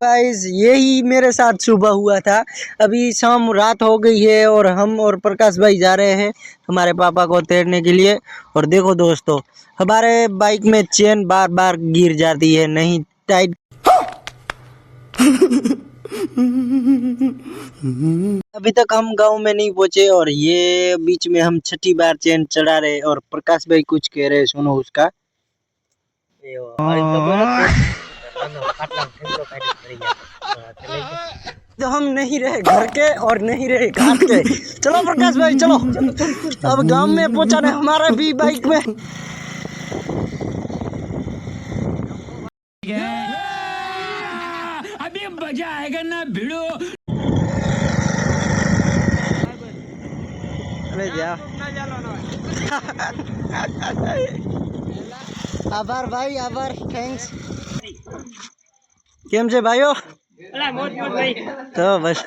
Guys यही मेरे साथ सुबह हुआ था। अभी शाम रात हो गई है और हम और प्रकाश भाई जा रहे हैं हमारे पापा को तैरने के लिए। और देखो दोस्तों, हमारे बाइक में चेन बार बार गिर जाती है, नहीं टाइट। अभी तक हम गांव में नहीं पहुंचे और ये बीच में हम छठी बार चेन चढ़ा रहे और प्रकाश भाई कुछ कह रहे, सुनो उसका। तो हम नहीं रहे घर के और नहीं रहे घाट के। चलो प्रकाश भाई चलो, अब गांव में पहुंचाने हमारा भी बाइक में। अभी मजा आएगा ना भिड़ो। अरे जा आभार भाई, आभार, थैंक्स। કેમ છે ભાઈઓ? તો બસ